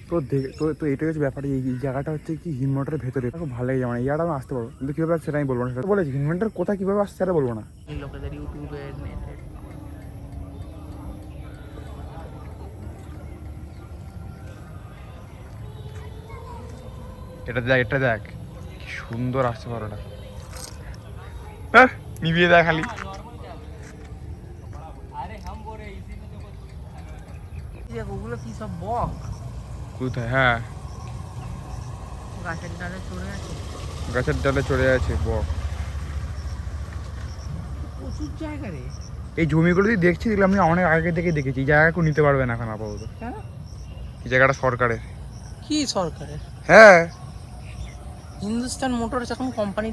তো তো এটা হচ্ছে ব্যাপার। এই জায়গাটা হচ্ছে কি হিনমন্ডারের ভেতরে, খুব ভালো লাগে। মানে এই জায়গাটা আমি আসতে পারবো, কিন্তু কীভাবে সেটা আমি বলবো না। সেটা বলেছি হিনমন্ডার কোথায় কীভাবে আসছে সেটা বলবো না। লোকেদের ইউটিউবে এটা দেখ কি সুন্দর আসছে বড়টা, নিবিয়ে দেখ খালি। ওগুলো কি সব বক কোথায়? হ্যাঁ, গাছের ডালে চড়ে আছে। গাছের ডালে চড়ে আছে বক। প্রচুর জায়গা রে। এই জমিগুলো দিয়ে দেখছি, এগুলো আমি অনেক আগে থেকে দেখেছি। এই জায়গা কেউ নিতে পারবে না এখন আপাতত। এই জায়গাটা সরকারের। কি সরকারের? হ্যাঁ, হিন্দুস্তান মোটরস এখন কোম্পানি।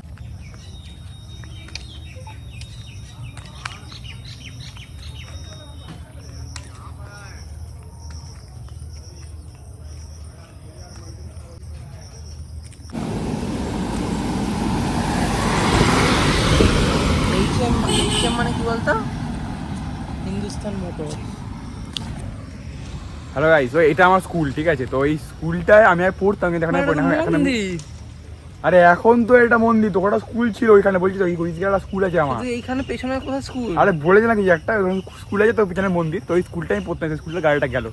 মানে কি বলতো, হিন্দুস্তান মোটর। হ্যালো গাইস, তো এটা আমার স্কুল, ঠিক আছে? তো এই স্কুলটায় আমি আর পড়তাম, কিন্তু এখন আরে এখন তো এটা মন্দির, তো ওটা স্কুল ছিল ওইখানে। বলছি তো এই জায়গাটা স্কুল আছে আমার এইখানে পেছনে কোথায় স্কুল? আরে বলেছে নাকি একটা স্কুল আছে, তো পিছনে মন্দির। তো ওই স্কুলটাই আমি পড়তাম, স্কুলের গাড়িটা গেল।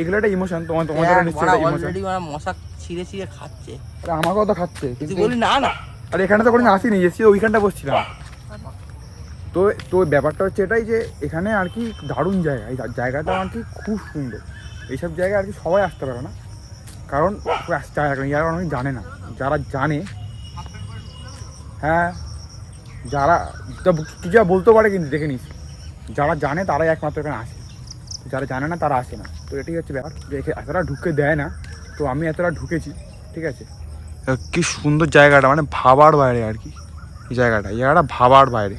এগুলো একটা ইমোশন, তোমাদের নিশ্চয়ই ইমোশন। মশা ছিঁড়ে ছিঁড়ে খাচ্ছে। আরে আমাকেও তো খাচ্ছে, কিন্তু বলি না না। আরে এখানে তো কোনোদিন আসিনি, এসেছি ওইখানটা বসছিলাম। তো তো ব্যাপারটা হচ্ছে এটাই যে এখানে আর কি দারুণ জায়গা। এই জায়গাটা আর কি খুব সুন্দর। এইসব জায়গায় আর কি সবাই আসতে পারে না, কারণ যারা অনেকে জানে না। যারা জানে, হ্যাঁ, যারা যা বলতে পারে, কিন্তু দেখে নিস, যারা জানে তারাই একমাত্র এখানে আসে, যারা জানে না তারা আসে না। তো এটাই হচ্ছে ব্যাপার, যে এতটা ঢুকে দেয় না। তো আমি এতটা ঢুকেছি, ঠিক আছে? কি সুন্দর জায়গাটা, মানে ভাবার বাইরে আর কি। এই জায়গাটা ভাবার বাইরে।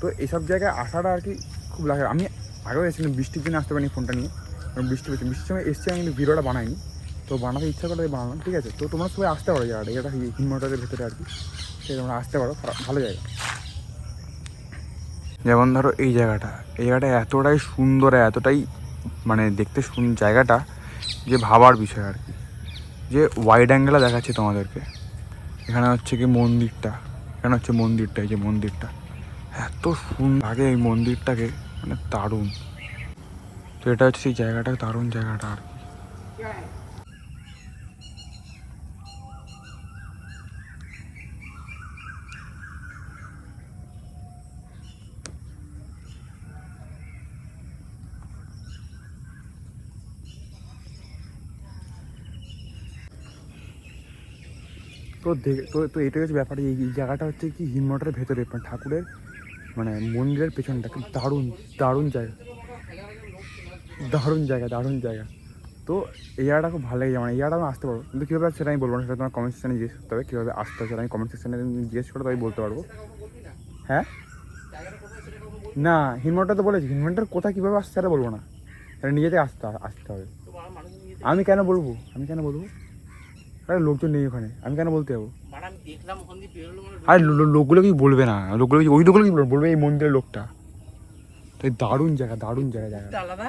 তো এইসব জায়গায় আসাটা আর কি খুব লাগে। আমি আগেও এসেছিলাম, বৃষ্টির দিনে আসতে পারিনি ফোনটা নিয়ে, বৃষ্টির সময় এসছি। আমি কিন্তু ভিডিওটা বানাইনি, তো বানাতে ইচ্ছা করে বানালাম, ঠিক আছে? তো তোমরা সবাই আসতে পারো জায়গাটা, এটা হিনমন্ডারের ভেতরে আর কি। ঠিক আছে, তোমরা আসতে পারো, ভালো জায়গা। যেমন ধরো এই জায়গাটা এতটাই সুন্দর, এতটাই মানে দেখতে জায়গাটা, যে ভাবার বিষয় আর কি। যে ওয়াইড অ্যাঙ্গেলে দেখাচ্ছি তোমাদেরকে। এখানে হচ্ছে কি মন্দিরটা, এই যে মন্দিরটা এত সুন্দর লাগে, এই মন্দিরটাকে, মানে দারুণ। তো এটা হচ্ছে সেই জায়গাটা, দারুণ জায়গাটা আর কি। তো এটাই হচ্ছে ব্যাপার। এই জায়গাটা হচ্ছে কি হিনমন্ডারের ভেতরে, ঠাকুরের মানে মন্দিরের পেছনটা দারুণ দারুণ জায়গা, দারুণ জায়গা। তো এই জায়গাটা খুব ভালো লাগে। মানে এই জায়গাটা আমি আসতে পারবো, কিন্তু কীভাবে সেটা আমি বলবো না। সেটা তোমার কমেন্ট সেকশানে জিজ্ঞেস করতে হবে, কীভাবে আসতে হবে সেটা আমি কমেন্ট সেকশানে জিজ্ঞেস করে তবে বলতে পারবো। হ্যাঁ, না, হিনমন্ডার তো বলেছি, হিনমন্ডার কোথায় কীভাবে আসছে সেটা বলবো না। সেটা নিজেতে আসতে হবে। আমি কেন বলবো? আরে লোকজন নেই ওখানে, আমি কেন বলতে যাবো? আরে লোকগুলো কি বলবে না, লোকগুলো কি বলবে? এই মন্দিরের লোকটা। তো দারুণ জায়গা আলাদা।